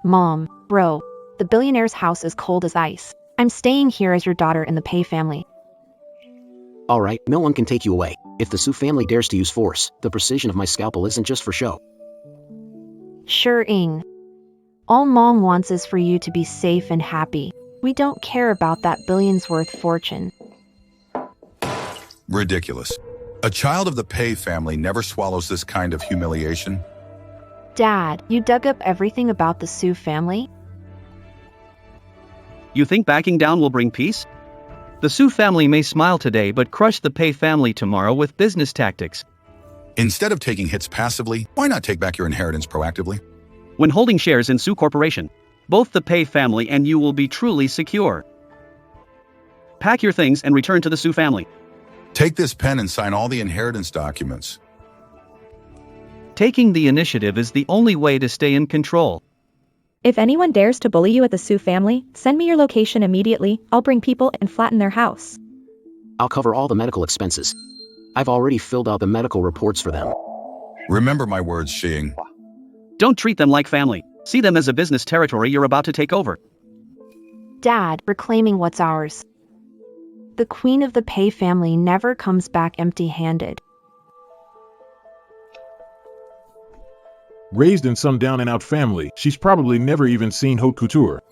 Mom, bro, the billionaire's house is cold as ice. I'm staying here as your daughter in the Pei family. Alright, no one can take you away. If the Su family dares to use force, the precision of my scalpel isn't just for show. Sure, Ing. All Mom wants is for you to be safe and happy. We don't care about that billions worth fortune. Ridiculous. A child of the Pei family never swallows this kind of humiliation. Dad, you dug up everything about the Su family? You think backing down will bring peace? The Su family may smile today but crush the Pei family tomorrow with business tactics. Instead of taking hits passively, why not take back your inheritance proactively? When holding shares in Su Corporation, both the Pei family and you will be truly secure. Pack your things and return to the Su family. Take this pen and sign all the inheritance documents. Taking the initiative is the only way to stay in control. If anyone dares to bully you at the Su family, send me your location immediately. I'll bring people and flatten their house. I'll cover all the medical expenses. I've already filled out the medical reports for them. Remember my words, Xing. Don't treat them like family. See them as a business territory you're about to take over. Dad, reclaiming what's ours. The queen of the Pei family never comes back empty-handed. Raised in some down-and-out family, she's probably never even seen haute couture.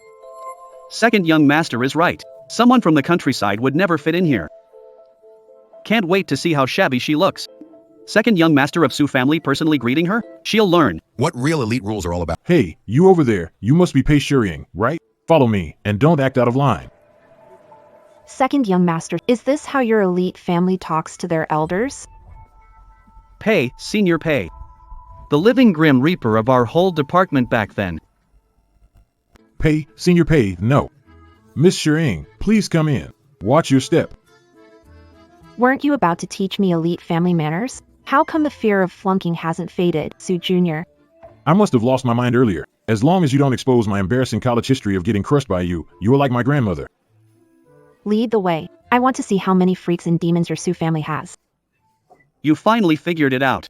Second young master is right. Someone from the countryside would never fit in here. Can't wait to see how shabby she looks. Second young master of Su family personally greeting her? She'll learn. What real elite rules are all about. Hey, you over there, you must be Pei Shuriying, right? Follow me, and don't act out of line. Second young master, is this how your elite family talks to their elders? Pei, Senior Pei. The living grim reaper of our whole department back then. Pei, Senior Pei, no. Miss Shuriying, please come in. Watch your step. Weren't you about to teach me elite family manners? How come the fear of flunking hasn't faded, Su Jr.? I must have lost my mind earlier. As long as you don't expose my embarrassing college history of getting crushed by you, you are like my grandmother. Lead the way. I want to see how many freaks and demons your Su family has. You finally figured it out.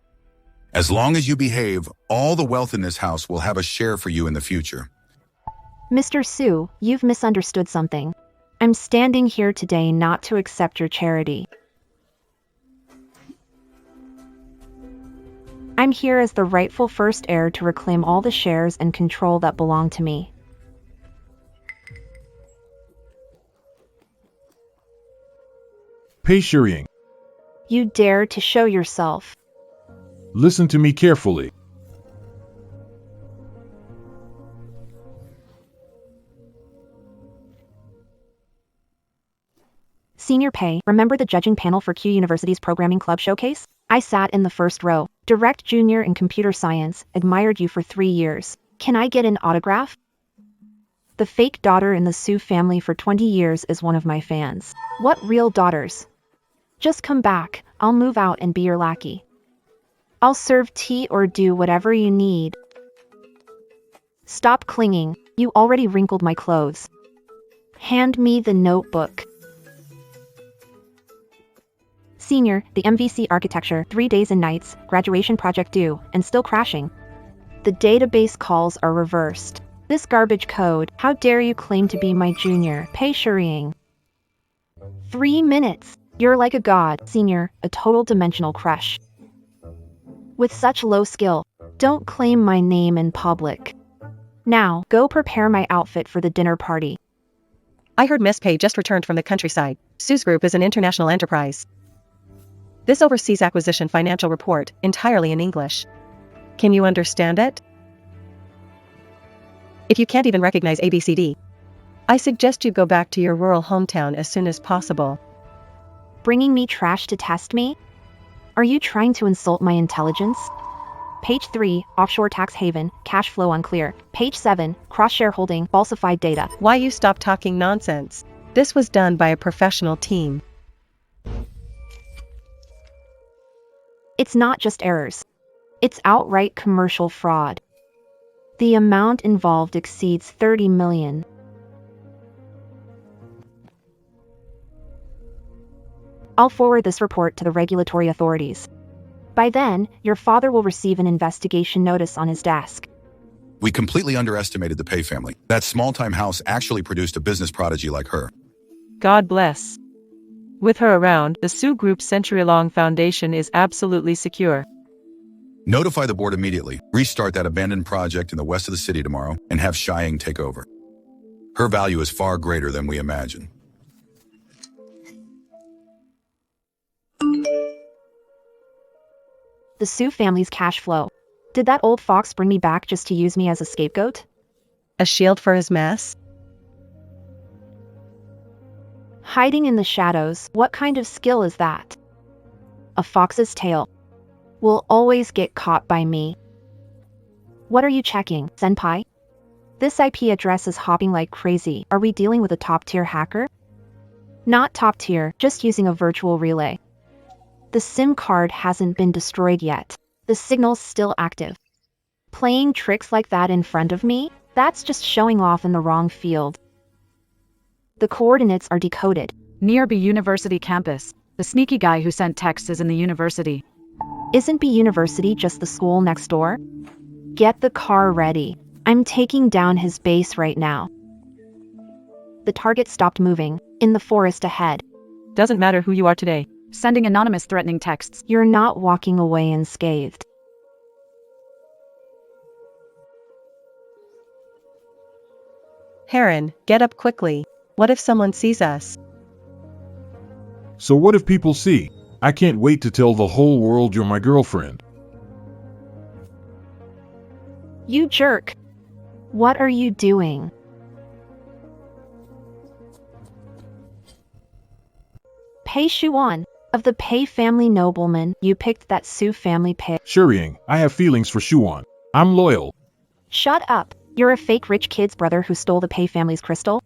As long as you behave, all the wealth in this house will have a share for you in the future. Mr. Su, you've misunderstood something. I'm standing here today not to accept your charity. I'm here as the rightful first heir to reclaim all the shares and control that belong to me. Pei Shuriying, You dare to show yourself. listen to me carefully. Senior Pei, remember the judging panel for Q University's Programming Club Showcase? I sat in the first row. Direct junior in computer science, admired you for 3 years. Can I get an autograph? The fake daughter in the Su family for 20 years is one of my fans. What real daughters? Just come back, I'll move out and be your lackey. I'll serve tea or do whatever you need. Stop clinging, you already wrinkled my clothes. Hand me the notebook. Senior, the MVC architecture, 3 days and nights, graduation project due, and still crashing. The database calls are reversed. This garbage code, how dare you claim to be my junior, Pei Shuriying. 3 minutes, you're like a god, Senior, a total dimensional crush. With such low skill, don't claim my name in public. Now, go prepare my outfit for the dinner party. I heard Miss Pei just returned from the countryside. Sue's group is an international enterprise. This overseas acquisition financial report, entirely in English. Can you understand it? If you can't even recognize ABCD, I suggest you go back to your rural hometown as soon as possible. Bringing me trash to test me? Are you trying to insult my intelligence? Page 3, offshore tax haven, cash flow unclear. Page 7, cross-shareholding, falsified data. Why you stop talking nonsense? This was done by a professional team. It's not just errors. It's outright commercial fraud. The amount involved exceeds 30 million. I'll forward this report to the regulatory authorities. By then, your father will receive an investigation notice on his desk. We completely underestimated the Pei family. That small-time house actually produced a business prodigy like her. God bless. With her around, the Su Group's century-long foundation is absolutely secure. Notify the board immediately. Restart that abandoned project in the west of the city tomorrow and have Xiang take over. Her value is far greater than we imagine. The Su family's cash flow. Did that old fox bring me back just to use me as a scapegoat? A shield for his mess? Hiding in the shadows, what kind of skill is that? A fox's tail will always get caught by me. What are you checking, senpai? This IP address is hopping like crazy. Are we dealing with a top-tier hacker? Not top-tier, just using a virtual relay. The SIM card hasn't been destroyed yet. The signal's still active. Playing tricks like that in front of me? That's just showing off in the wrong field. The coordinates are decoded. Near B University campus. The sneaky guy who sent texts is in the university. Isn't B University just the school next door? Get the car ready. I'm taking down his base right now. The target stopped moving, in the forest ahead. Doesn't matter who you are today. Sending anonymous threatening texts. You're not walking away unscathed. Heron, get up quickly. What if someone sees us? So what if people see? I can't wait to tell the whole world you're my girlfriend. You jerk. What are you doing? Pei Shuan. Of the Pei family nobleman, you picked that Su family Pei. Shurying, I have feelings for Shuan. I'm loyal. Shut up. You're a fake rich kid's brother who stole the Pei family's crystal?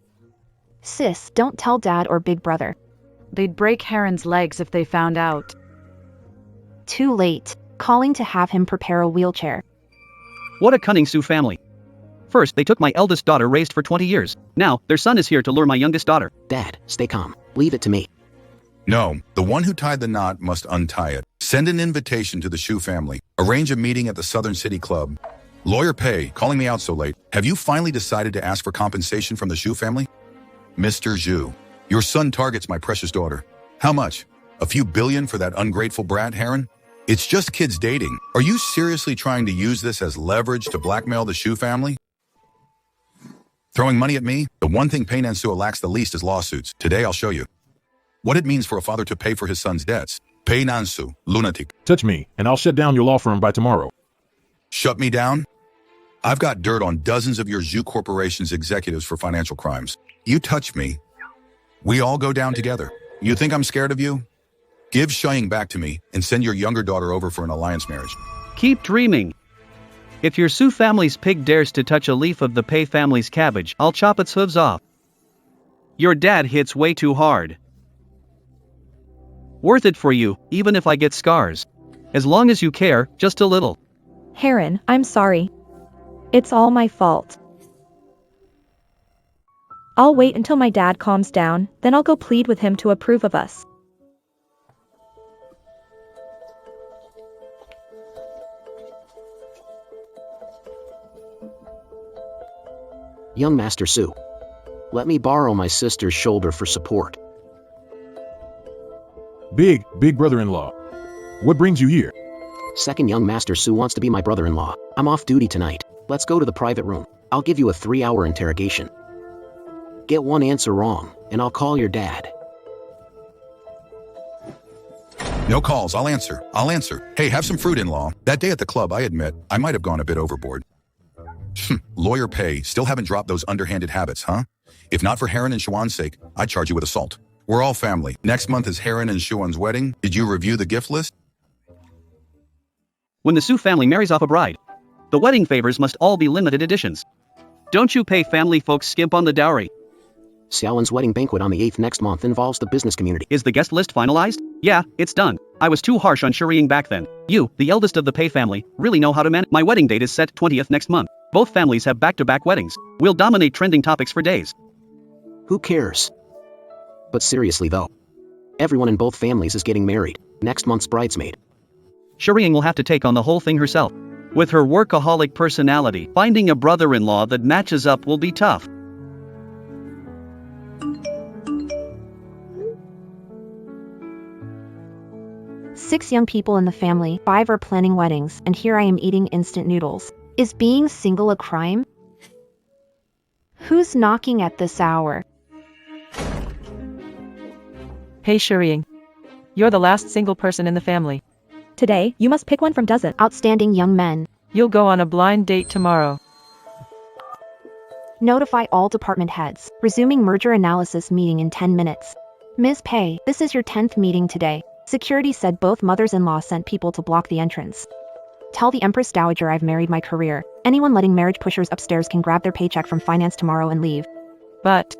Sis, don't tell dad or big brother. They'd break Heron's legs if they found out. Too late. Calling to have him prepare a wheelchair. What a cunning Su family. First, they took my eldest daughter raised for 20 years. Now, their son is here to lure my youngest daughter. Dad, stay calm. Leave it to me. No, the one who tied the knot must untie it. Send an invitation to the Shu family. Arrange a meeting at the Southern City Club. Lawyer Pei, calling me out so late. Have you finally decided to ask for compensation from the Shu family? Mr. Zhu, your son targets my precious daughter. How much? A few billion for that ungrateful brat, Heron? It's just kids dating. Are you seriously trying to use this as leverage to blackmail the Shu family? Throwing money at me? The one thing Pei Nansua lacks the least is lawsuits. Today I'll show you what it means for a father to pay for his son's debts. Pei Nansu, lunatic. Touch me, and I'll shut down your law firm by tomorrow. Shut me down? I've got dirt on dozens of your Zhu Corporation's executives for financial crimes. You touch me, we all go down together. You think I'm scared of you? Give Xiang back to me and send your younger daughter over for an alliance marriage. Keep dreaming. If your Su family's pig dares to touch a leaf of the Pei family's cabbage, I'll chop its hooves off. Your dad hits way too hard. Worth it for you, even if I get scars. As long as you care, just a little. Heron, I'm sorry. It's all my fault. I'll wait until my dad calms down, then I'll go plead with him to approve of us. Young Master Su. Let me borrow my sister's shoulder for support. Big brother-in-law. What brings you here? Second young Master Su wants to be my brother-in-law. I'm off duty tonight. Let's go to the private room. I'll give you a 3-hour interrogation. Get one answer wrong, and I'll call your dad. No calls, I'll answer. Hey, have some fruit, in-law. That day at the club, I admit, I might have gone a bit overboard. Lawyer Pei, still haven't dropped those underhanded habits, huh? If not for Heron and Shuan's sake, I'd charge you with assault. We're all family. Next month is Heron and Shuan's wedding. Did you review the gift list? When the Su family marries off a bride, the wedding favors must all be limited editions. Don't you Pei family folks skimp on the dowry? Xiaowen's wedding banquet on the 8th next month involves the business community. Is the guest list finalized? Yeah, it's done. I was too harsh on Shuriing back then. You, the eldest of the Pei family, really know how to manage. My wedding date is set 20th next month. Both families have back-to-back weddings. We'll dominate trending topics for days. Who cares? But seriously though, everyone in both families is getting married. Next month's bridesmaid. Shuriing will have to take on the whole thing herself. With her workaholic personality, finding a brother-in-law that matches up will be tough. Six young people in the family, 5 are planning weddings, and here I am eating instant noodles. Is being single a crime? Who's knocking at this hour? Hey Shireen. You're the last single person in the family. Today, you must pick one from dozen. Outstanding young men. You'll go on a blind date tomorrow. Notify all department heads. Resuming merger analysis meeting in 10 minutes. Ms. Pei, this is your 10th meeting today. Security said both mothers-in-law sent people to block the entrance. Tell the Empress Dowager I've married my career. Anyone letting marriage pushers upstairs can grab their paycheck from finance tomorrow and leave. But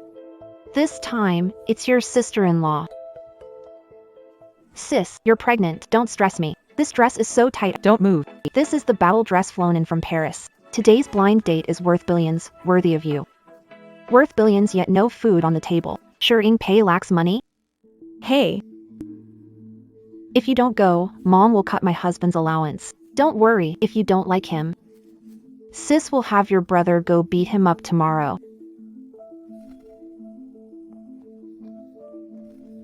This time, it's your sister-in-law. Sis, you're pregnant, don't stress me. This dress is so tight. don't move. This is the battle dress flown in from Paris. Today's blind date is worth billions, worthy of you. Worth billions yet no food on the table. Sure Ing Pei lacks money? Hey, If you don't go, Mom will cut my husband's allowance. Don't worry if you don't like him. Sis will have your brother go beat him up tomorrow.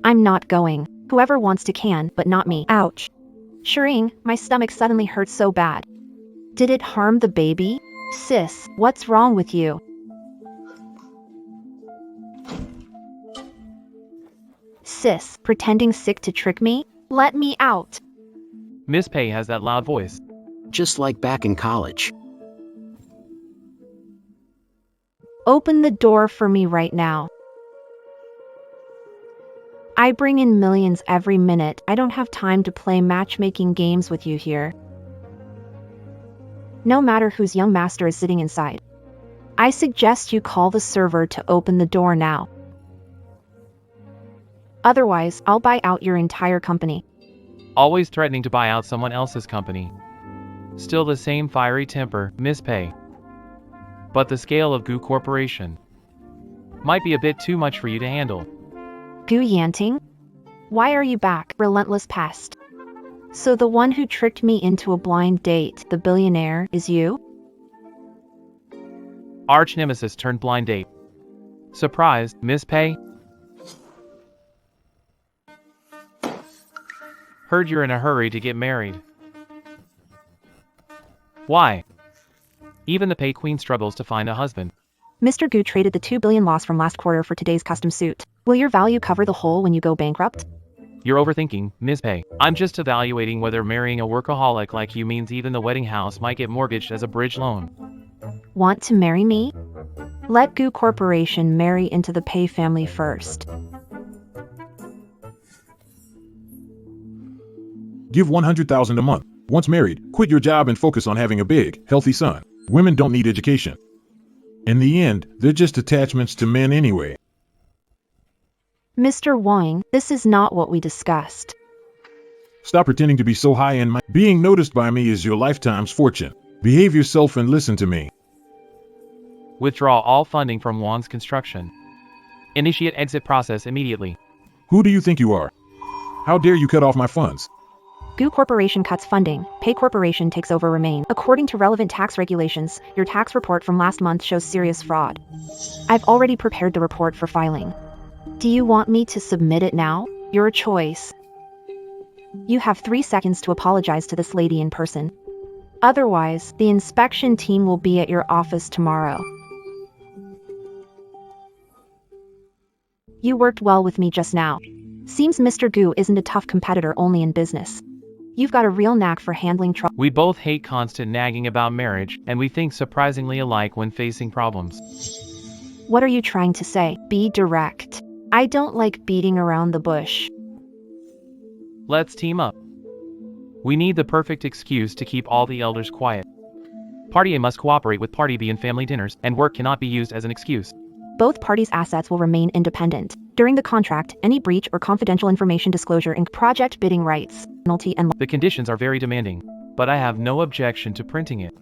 I'm not going. Whoever wants to can, but not me. ouch. Shireen, my stomach suddenly hurts so bad. Did it harm the baby? Sis, what's wrong with you? Sis, pretending sick to trick me? Let me out. Miss Pei has that loud voice. Just like back in college. Open the door for me right now. I bring in millions every minute. I don't have time to play matchmaking games with you here. No matter whose young master is sitting inside. I suggest you call the server to open the door now. Otherwise, I'll buy out your entire company. Always threatening to buy out someone else's company. Still the same fiery temper, Miss Pei. But the scale of Goo Corporation might be a bit too much for you to handle. Gu Yanting? Why are you back, relentless pest? So the one who tricked me into a blind date, the billionaire, is you? Arch nemesis turned blind date. Surprised, Miss Pei? Heard you're in a hurry to get married. Why? Even the Pei Queen struggles to find a husband. Mr. Gu traded the 2 billion loss from last quarter for today's custom suit. Will your value cover the hole when you go bankrupt? You're overthinking, Miss Pei. I'm just evaluating whether marrying a workaholic like you means even the wedding house might get mortgaged as a bridge loan. Want to marry me? Let Gu Corporation marry into the Pei family first. Give 100,000 a month. Once married, quit your job and focus on having a big, healthy son. Women don't need education. In the end, they're just attachments to men anyway. Mr. Wang, this is not what we discussed. Stop pretending to be so high in my... Being noticed by me is your lifetime's fortune. Behave yourself and listen to me. Withdraw all funding from Wan's construction. Initiate exit process immediately. Who do you think you are? How dare you cut off my funds? Gu Corporation cuts funding. Pei Corporation takes over Remain. According to relevant tax regulations, your tax report from last month shows serious fraud. I've already prepared the report for filing. Do you want me to submit it now? Your choice. You have 3 seconds to apologize to this lady in person. Otherwise, the inspection team will be at your office tomorrow. You worked well with me just now. Seems Mr. Gu isn't a tough competitor only in business. You've got a real knack for handling trouble. We both hate constant nagging about marriage, and we think surprisingly alike when facing problems. What are you trying to say? Be direct. I don't like beating around the bush. Let's team up. We need the perfect excuse to keep all the elders quiet. Party A must cooperate with Party B in family dinners, and work cannot be used as an excuse. Both parties' assets will remain independent. During the contract, any breach or confidential information disclosure in project bidding rights, penalty and... The conditions are very demanding, but I have no objection to printing it.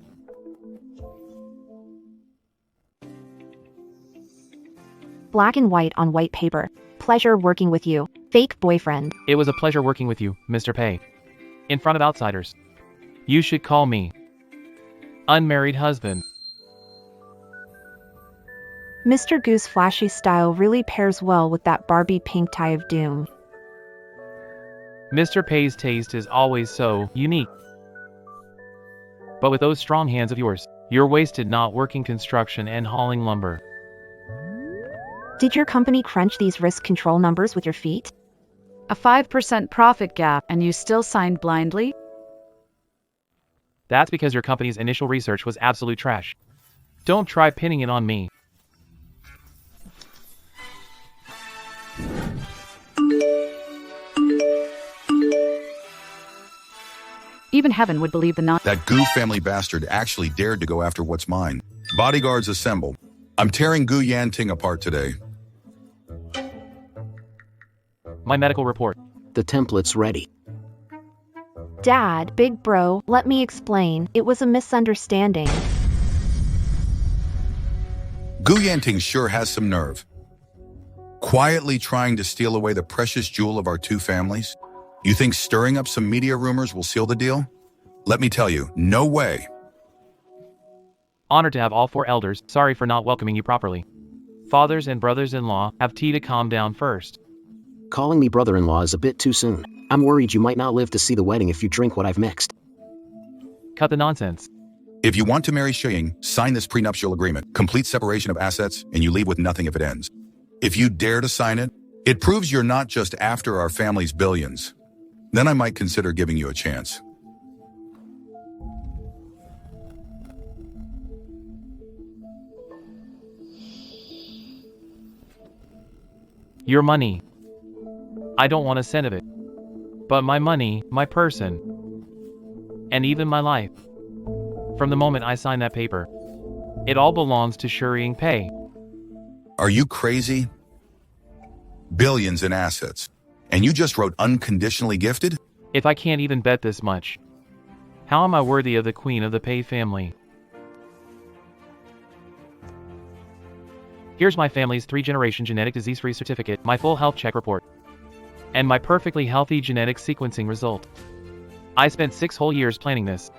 Black and white on white paper. Pleasure working with you, fake boyfriend. It was a pleasure working with you, Mr. Pei. In front of outsiders. You should call me unmarried husband. Mr. Goo's flashy style really pairs well with that Barbie pink tie of doom. Mr. Pei's taste is always so unique. But with those strong hands of yours, you're wasted not working construction and hauling lumber. Did your company crunch these risk control numbers with your feet? A 5% profit gap and you still signed blindly? That's because your company's initial research was absolute trash. Don't try pinning it on me. Even heaven would believe the non- That Goo family bastard actually dared to go after what's mine. Bodyguards assemble. I'm tearing Gu Yanting apart today. My medical report. The template's ready. Dad, big bro, let me explain. It was a misunderstanding. Gu Yanting sure has some nerve. Quietly trying to steal away the precious jewel of our two families? You think stirring up some media rumors will seal the deal? Let me tell you, no way. Honored to have all four elders. Sorry for not welcoming you properly. Fathers and brothers-in-law, have tea to calm down first. Calling me brother-in-law is a bit too soon. I'm worried you might not live to see the wedding if you drink what I've mixed. Cut the nonsense. If you want to marry Shiying, sign this prenuptial agreement. Complete separation of assets, and you leave with nothing if it ends. If you dare to sign it, it proves you're not just after our family's billions. Then I might consider giving you a chance. Your money. I don't want a cent of it. But my money, my person, and even my life. From the moment I signed that paper, it all belongs to Shiying Pei. Are you crazy? Billions in assets. And you just wrote unconditionally gifted? If I can't even bet this much, how am I worthy of the queen of the Pei family? Here's my family's 3-generation genetic disease-free certificate, my full health check report, and my perfectly healthy genetic sequencing result. I spent 6 whole years planning this.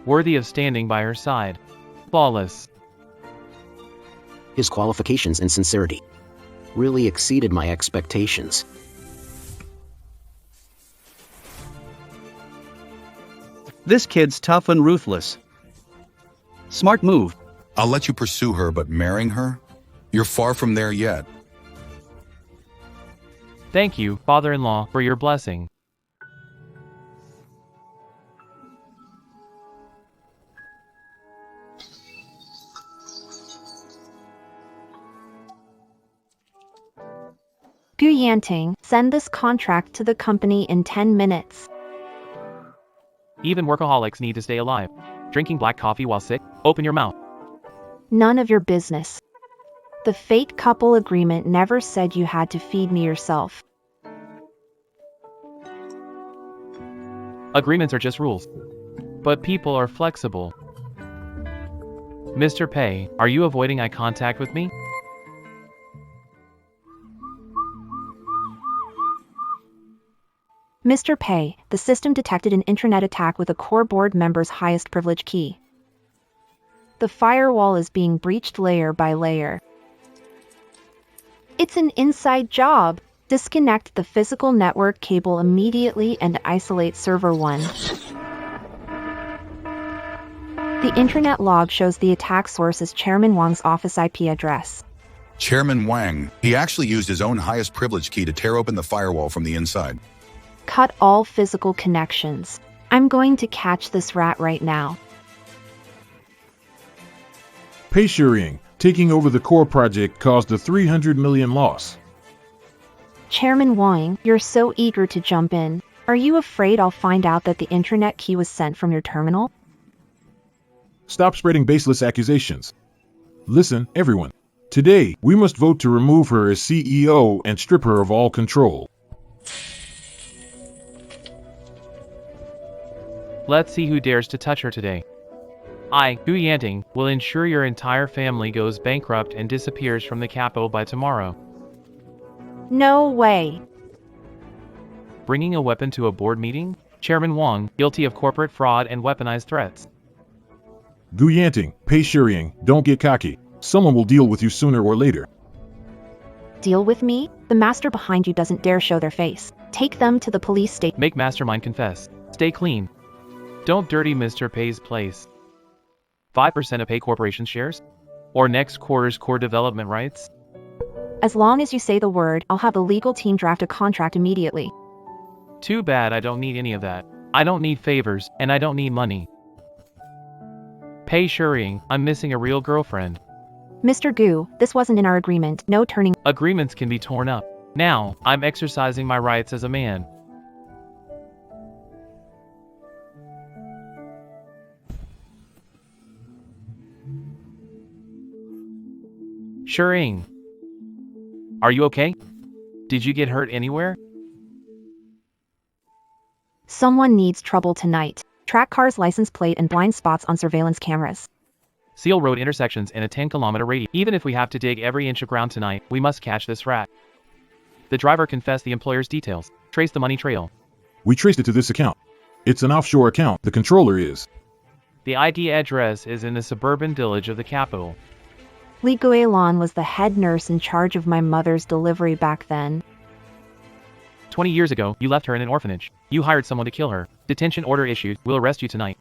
Worthy of standing by her side. Flawless. His qualifications and sincerity really exceeded my expectations. This kid's tough and ruthless. Smart move. I'll let you pursue her, but marrying her? You're far from there yet. Thank you, father-in-law, for your blessing. Gu Yanting, send this contract to the company in 10 minutes. Even workaholics need to stay alive. Drinking black coffee while sick? Open your mouth. None of your business. The fate couple agreement never said you had to feed me yourself. Agreements are just rules. But people are flexible. Mr. Pei, are you avoiding eye contact with me? Mr. Pei, the system detected an intranet attack with a core board member's highest privilege key. The firewall is being breached layer by layer. It's an inside job. Disconnect the physical network cable immediately and isolate server 1. The intranet log shows the attack source as Chairman Wang's office IP address. Chairman Wang, he actually used his own highest privilege key to tear open the firewall from the inside. Cut all physical connections. I'm going to catch this rat right now. Pei Shiying, taking over the core project caused a 300 million loss. Chairman Wang, you're so eager to jump in. Are you afraid I'll find out that the intranet key was sent from your terminal? Stop spreading baseless accusations. Listen, everyone. Today, we must vote to remove her as CEO and strip her of all control. Let's see who dares to touch her today. I, Gu Yanting, will ensure your entire family goes bankrupt and disappears from the capital by tomorrow. No way. Bringing a weapon to a board meeting? Chairman Wang, guilty of corporate fraud and weaponized threats. Guyanting, pay shurying, don't get cocky. Someone will deal with you sooner or later. Deal with me? The master behind you doesn't dare show their face. Take them to the police station. Make mastermind confess. Stay clean. Don't dirty Mr. Pay's place. 5% of Pay Corporation shares? Or next quarter's core development rights? As long as you say the word, I'll have the legal team draft a contract immediately. Too bad I don't need any of that. I don't need favors, and I don't need money. Pay shurying, I'm missing a real girlfriend. Mr. Gu, this wasn't in our agreement. No turning. Agreements can be torn up. Now, I'm exercising my rights as a man. Shurying. Are you okay? Did you get hurt anywhere? Someone needs trouble tonight. Track car's license plate and blind spots on surveillance cameras. Seal road intersections in a 10-kilometer radius. Even if we have to dig every inch of ground tonight, we must catch this rat. The driver confessed the employer's details. Trace the money trail. We traced it to this account. It's an offshore account. The controller is. The ID address is in the suburban village of the capital. Li Guilin was the head nurse in charge of my mother's delivery back then. 20 years ago, you left her in an orphanage. You hired someone to kill her. Detention order issued. We'll arrest you tonight.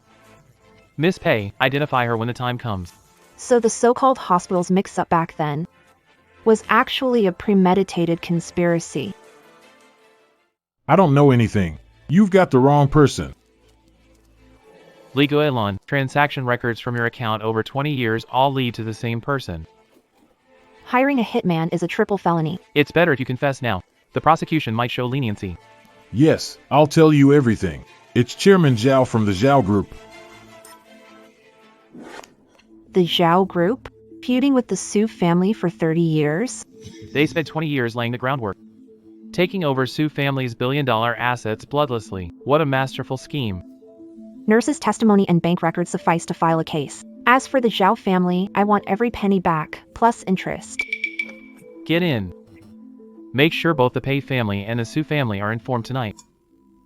Miss Pay, identify her when the time comes. So the so-called hospital's mix-up back then was actually a premeditated conspiracy. I don't know anything. You've got the wrong person. Li Guilin, transaction records from your account over 20 years all lead to the same person. Hiring a hitman is a triple felony. It's better if you confess now. The prosecution might show leniency. Yes, I'll tell you everything. It's Chairman Zhao from the Zhao Group. The Zhao Group? Feuding with the Su family for 30 years? They spent 20 years laying the groundwork. Taking over Su family's billion-dollar assets bloodlessly. What a masterful scheme. Nurse's testimony and bank records suffice to file a case. As for the Zhao family, I want every penny back, plus interest. Get in. Make sure both the Pay family and the Su family are informed tonight.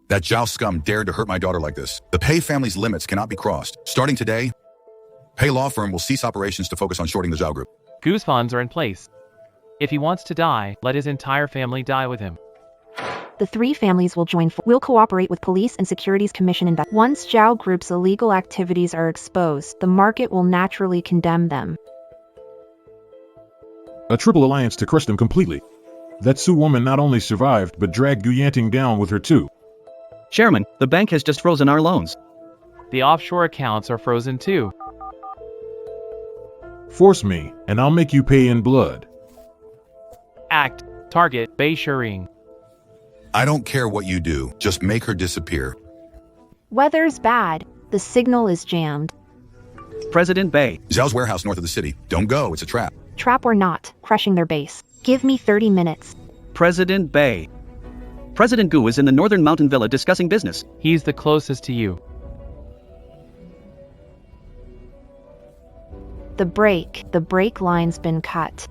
That Zhao scum dared to hurt my daughter like this. The Pay family's limits cannot be crossed. Starting today, Pay law firm will cease operations to focus on shorting the Zhao Group. Gu's funds are in place. If he wants to die, let his entire family die with him. The three families will join. We'll cooperate with Police and Securities Commission. Once Zhao Group's illegal activities are exposed, the market will naturally condemn them. A triple alliance to crush them completely. That Su woman not only survived, but dragged Guyanting down with her too. Chairman, the bank has just frozen our loans. The offshore accounts are frozen too. Force me, and I'll make you pay in blood. Act. Target. Pay shurying. I don't care what you do, just make her disappear. Weather's bad. The signal is jammed. President Bay. Zhao's warehouse north of the city. Don't go, it's a trap. Trap or not, crushing their base. Give me 30 minutes. President Bay. President Gu is in the northern mountain villa discussing business. He's the closest to you. The brake line's been cut.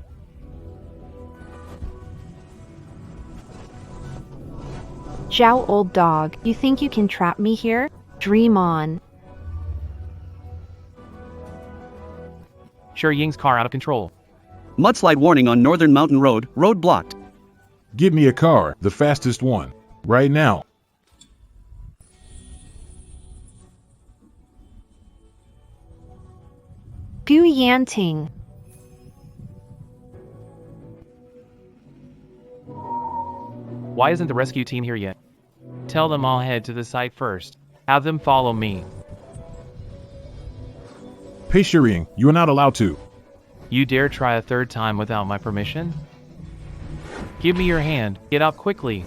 Zhao, old dog, you think you can trap me here? Dream on. Shurying's car out of control. Mudslide warning on northern mountain road, road blocked. Give me a car, the fastest one. Right now. Gu Yanting. Why isn't the rescue team here yet? Tell them I'll head to the site first. Have them follow me. Pay shurying, you are not allowed to. You dare try a third time without my permission? Give me your hand. Get up quickly.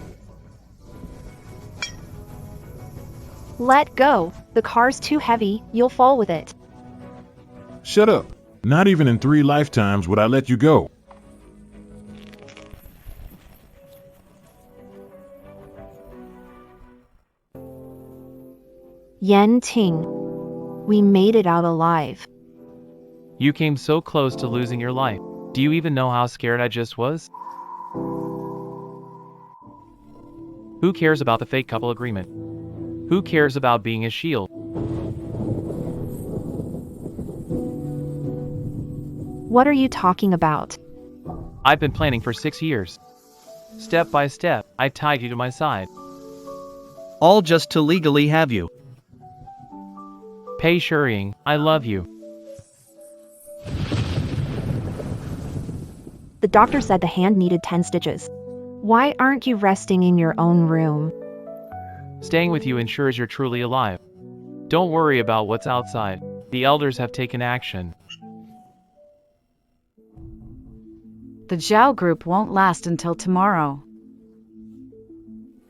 Let go. The car's too heavy. You'll fall with it. Shut up. Not even in 3 lifetimes would I let you go. Yanting. We made it out alive. You came so close to losing your life. Do you even know how scared I just was? Who cares about the fake couple agreement? Who cares about being a shield? What are you talking about? I've been planning for 6 years. Step by step, I tied you to my side. All just to legally have you. Pei Shiying, I love you. The doctor said the hand needed 10 stitches. Why aren't you resting in your own room? Staying with you ensures you're truly alive. Don't worry about what's outside. The elders have taken action. The Zhao group won't last until tomorrow.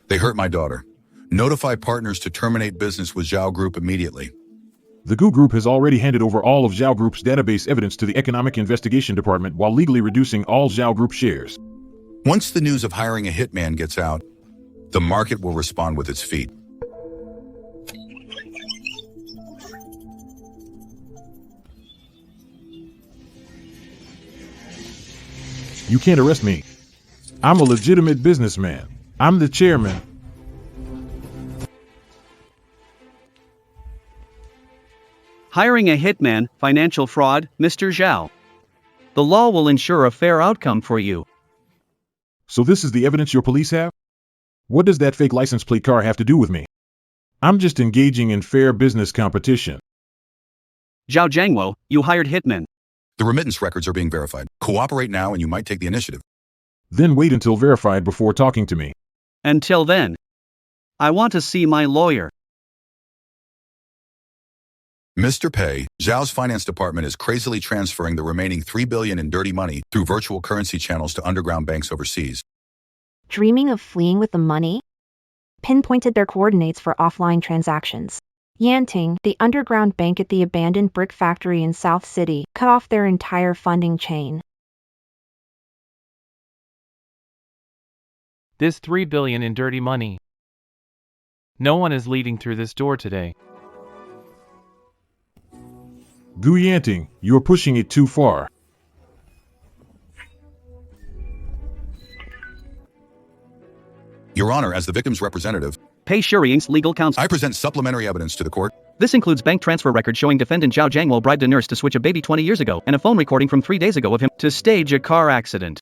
They hurt my daughter. Notify partners to terminate business with Zhao Group immediately. The GU Group has already handed over all of Zhao Group's database evidence to the Economic Investigation Department while legally reducing all Zhao Group shares. Once the news of hiring a hitman gets out, the market will respond with its feet. You can't arrest me. I'm a legitimate businessman. I'm the chairman. Hiring a hitman, financial fraud, Mr. Zhao. The law will ensure a fair outcome for you. So this is the evidence your police have? What does that fake license plate car have to do with me? I'm just engaging in fair business competition. Zhao Jiangwo, you hired hitmen. The remittance records are being verified. Cooperate now and you might take the initiative. Then wait until verified before talking to me. Until then, I want to see my lawyer. Mr. Pei, Zhao's finance department is crazily transferring the remaining $3 billion in dirty money through virtual currency channels to underground banks overseas. Dreaming of fleeing with the money? Pinpointed their coordinates for offline transactions. Yanting, the underground bank at the abandoned brick factory in South City, cut off their entire funding chain. This $3 billion in dirty money. No one is leading through this door today. Gu Yanting, you're pushing it too far. Your Honor, as the victim's representative, Pei Shiying's legal counsel. I present supplementary evidence to the court. This includes bank transfer records showing defendant Zhao Jiangwo bribed a nurse to switch a baby 20 years ago and a phone recording from 3 days ago of him to stage a car accident.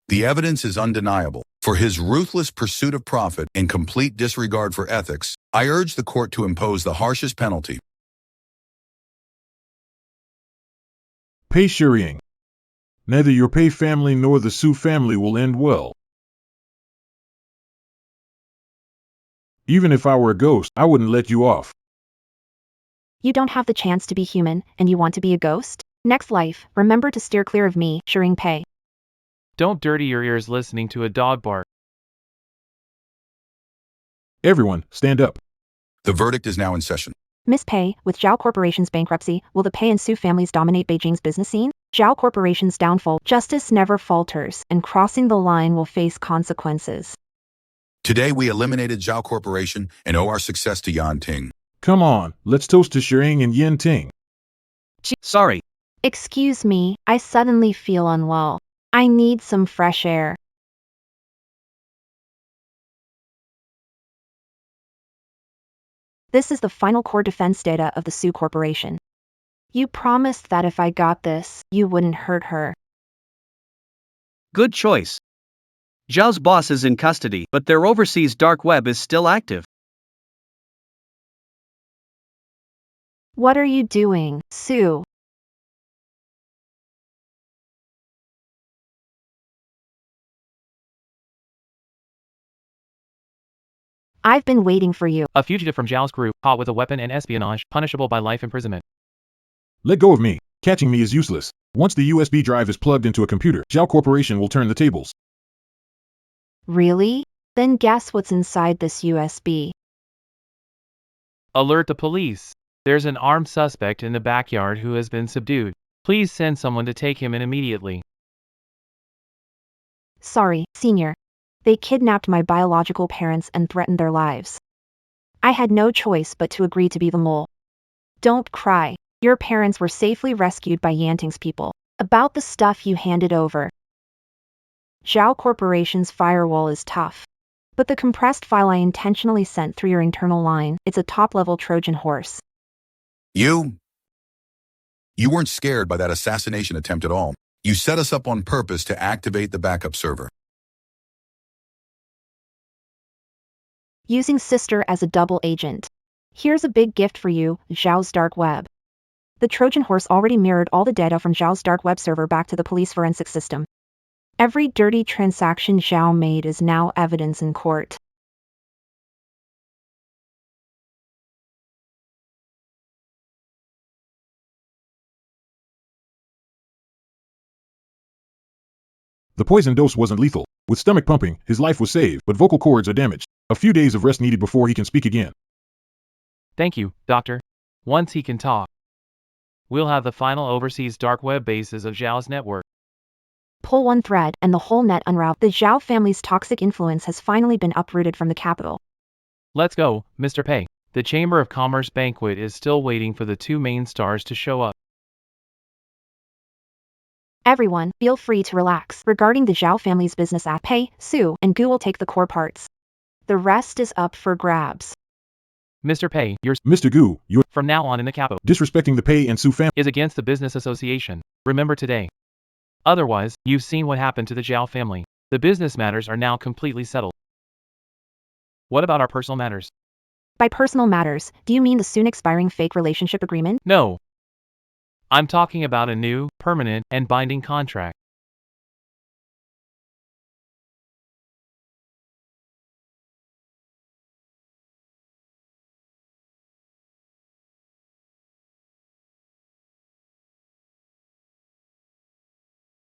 The evidence is undeniable. For his ruthless pursuit of profit and complete disregard for ethics, I urge the court to impose the harshest penalty. Pei Shiying. Neither your Pei family nor the Su family will end well. Even if I were a ghost, I wouldn't let you off. You don't have the chance to be human, and you want to be a ghost? Next life, remember to steer clear of me, Shiying Pei. Don't dirty your ears listening to a dog bark. Everyone, stand up. The verdict is now in session. Miss Pei, with Zhao Corporation's bankruptcy, will the Pei and Su families dominate Beijing's business scene? Zhao Corporation's downfall, justice never falters, and crossing the line will face consequences. Today we eliminated Zhao Corporation and owe our success to Yan Ting. Come on, let's toast to Shiying and Yin Ting. Sorry. Excuse me, I suddenly feel unwell. I need some fresh air. This is the final core defense data of the Su Corporation. You promised that if I got this, you wouldn't hurt her. Good choice. Zhao's boss is in custody, but their overseas dark web is still active. What are you doing, Su? I've been waiting for you. A fugitive from Zhao's group, caught with a weapon and espionage, punishable by life imprisonment. Let go of me. Catching me is useless. Once the USB drive is plugged into a computer, Zhao Corporation will turn the tables. Really? Then guess what's inside this USB? Alert the police. There's an armed suspect in the backyard who has been subdued. Please send someone to take him in immediately. Sorry, Senior. They kidnapped my biological parents and threatened their lives. I had no choice but to agree to be the mole. Don't cry. Your parents were safely rescued by Yanting's people. About the stuff you handed over. Zhao Corporation's firewall is tough. But the compressed file I intentionally sent through your internal line, it's a top-level Trojan horse. You You weren't scared by that assassination attempt at all. You set us up on purpose to activate the backup server. Using sister as a double agent. Here's a big gift for you, Zhao's dark web. The Trojan horse already mirrored all the data from Zhao's dark web server back to the police forensic system. Every dirty transaction Zhao made is now evidence in court. The poison dose wasn't lethal. With stomach pumping, his life was saved, but vocal cords are damaged. A few days of rest needed before he can speak again. Thank you, Doctor. Once he can talk, we'll have the final overseas dark web bases of Zhao's network. Pull one thread and the whole net unraveled. The Zhao family's toxic influence has finally been uprooted from the capital. Let's go, Mr. Pei. The Chamber of Commerce banquet is still waiting for the two main stars to show up. Everyone, feel free to relax. Regarding the Zhao family's business app, Pei, Su, and Gu will take the core parts. The rest is up for grabs. Mr. Pei, you're Mr. Gu, you're from now on in the capital disrespecting the Pei and Su family. Is against the business association. Remember today. Otherwise, you've seen what happened to the Zhao family. The business matters are now completely settled. What about our personal matters? By personal matters, do you mean the soon expiring fake relationship agreement? No. I'm talking about a new, permanent, and binding contract.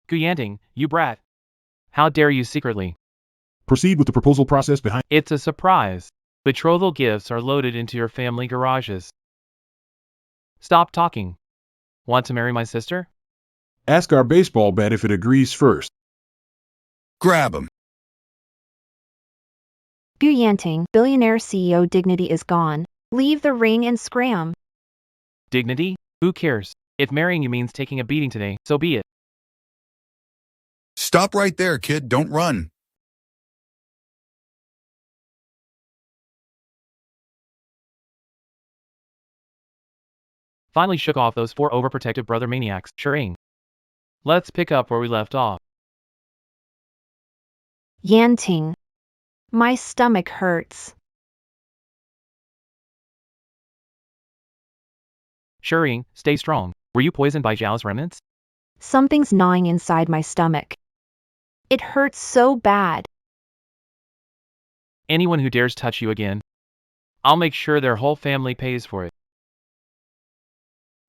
Guyanting, you brat. How dare you secretly? Proceed with the proposal process behind. It's a surprise. Betrothal gifts are loaded into your family garages. Stop talking. Want to marry my sister? Ask our baseball bat if it agrees first. Grab him. Gu Yanting, billionaire CEO dignity is gone. Leave the ring and scram. Dignity? Who cares? If marrying you means taking a beating today, so be it. Stop right there, kid. Don't run. Finally shook off those four overprotective brother maniacs, Shering. Let's pick up where we left off. Yanting. My stomach hurts. Shering, stay strong. Were you poisoned by Zhao's remnants? Something's gnawing inside my stomach. It hurts so bad. Anyone who dares touch you again, I'll make sure their whole family pays for it.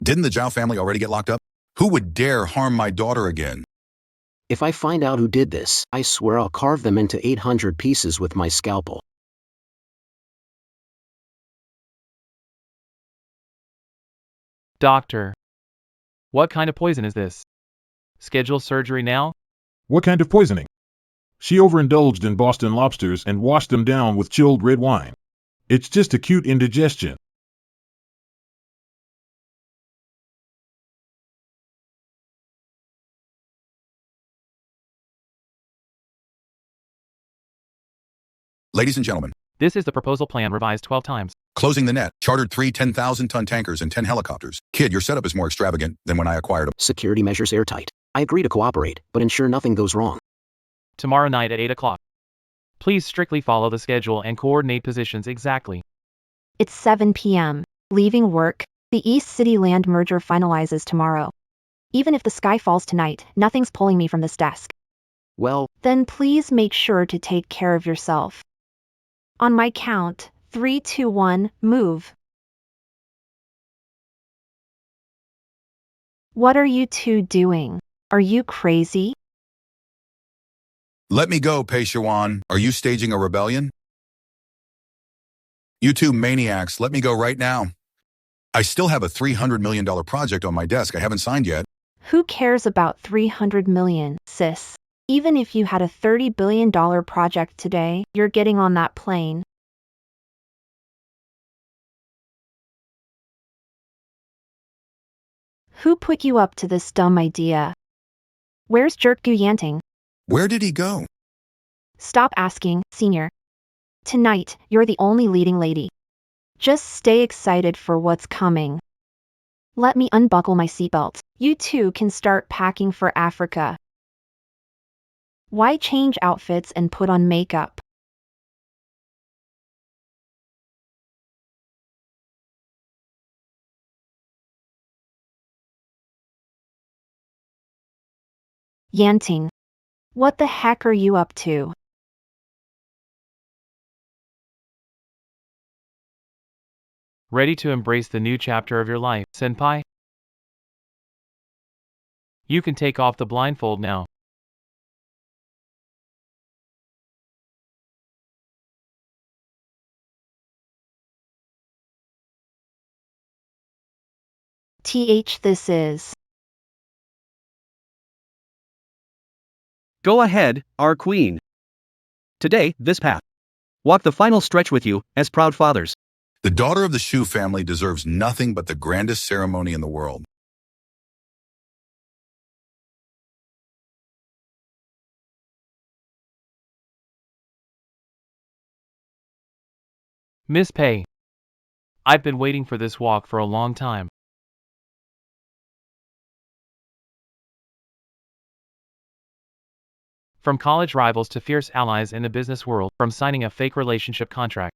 Didn't the Zhao family already get locked up? Who would dare harm my daughter again? If I find out who did this, I swear I'll carve them into 800 pieces with my scalpel. Doctor. What kind of poison is this? Schedule surgery now? What kind of poisoning? She overindulged in Boston lobsters and washed them down with chilled red wine. It's just acute indigestion. Ladies and gentlemen, This is the proposal plan revised 12 times. closing the net, chartered 3 10,000-ton tankers and 10 helicopters. Kid, your setup is more extravagant than when I acquired them. Security measures airtight. I agree to cooperate, but ensure nothing goes wrong. Tomorrow night at 8 o'clock. Please strictly follow the schedule and coordinate positions exactly. It's 7 p.m. Leaving work, the East City land merger finalizes tomorrow. Even if the sky falls tonight, nothing's pulling me from this desk. Well, Then please make sure to take care of yourself. On my count, 3, 2, 1, move. What are you two doing? Are you crazy? Let me go, Pei Shiwan. Are you staging a rebellion? You two maniacs, let me go right now. I still have a $300 million project on my desk I haven't signed yet. Who cares about 300 million, sis? Even if you had a $30 billion project today, you're getting on that plane. Who put you up to this dumb idea? Where's Jerk Gu Yanting? Where did he go? Stop asking, senior. Tonight, you're the only leading lady. Just stay excited for what's coming. Let me unbuckle my seatbelt. You two can start packing for Africa. Why change outfits and put on makeup? Yanting. What the heck are you up to? Ready to embrace the new chapter of your life, senpai? You can take off the blindfold now. This is. Go ahead, our queen. Today, this path. Walk the final stretch with you, as proud fathers. The daughter of the Shu family deserves nothing but the grandest ceremony in the world. Miss Pei. I've been waiting for this walk for a long time. From college rivals to fierce allies in the business world, from signing a fake relationship contract,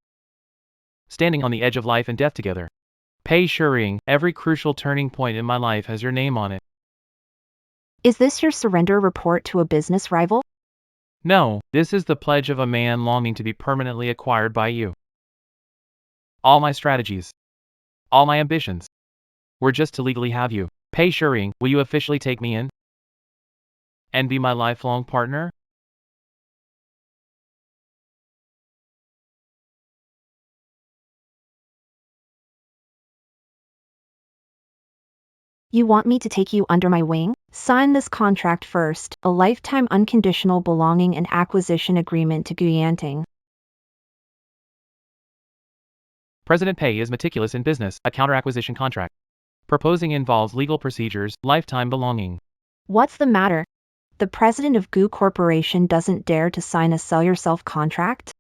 standing on the edge of life and death together. Pei Shiying, every crucial turning point in my life has your name on it. Is this your surrender report to a business rival? No, this is the pledge of a man longing to be permanently acquired by you. All my strategies, all my ambitions, were just to legally have you. Pei Shiying, will you officially take me in? And be my lifelong partner? You want me to take you under my wing? Sign this contract first, a lifetime unconditional belonging and acquisition agreement to Guyanting. President Pei is meticulous in business, a counter-acquisition contract. Proposing involves legal procedures, lifetime belonging. What's the matter? The president of Gu Corporation doesn't dare to sign a sell yourself contract?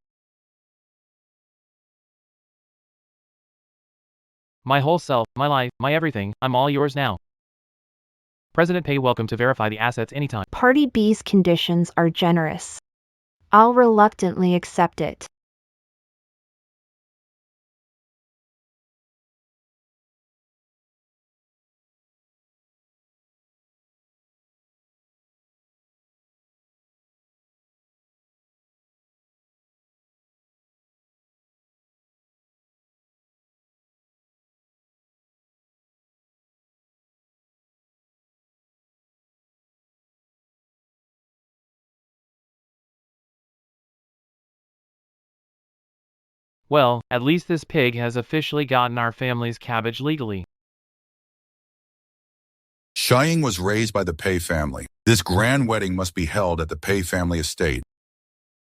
My whole self, my life, my everything, I'm all yours now. President Pei welcome to verify the assets anytime. Party B's conditions are generous. I'll reluctantly accept it. Well, at least this pig has officially gotten our family's cabbage legally. Shiying was raised by the Pei family. This grand wedding must be held at the Pei family estate.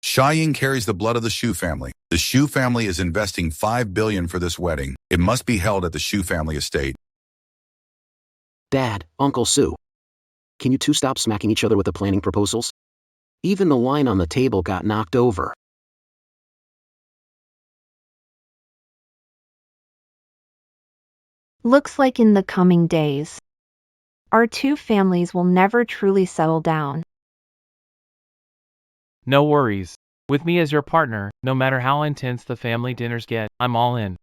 Shiying carries the blood of the Shu family. The Shu family is investing $5 billion for this wedding. It must be held at the Shu family estate. Dad, Uncle Sue. Can you two stop smacking each other with the planning proposals? Even the wine on the table got knocked over. Looks like in the coming days, our two families will never truly settle down. No worries. With me as your partner, no matter how intense the family dinners get, I'm all in.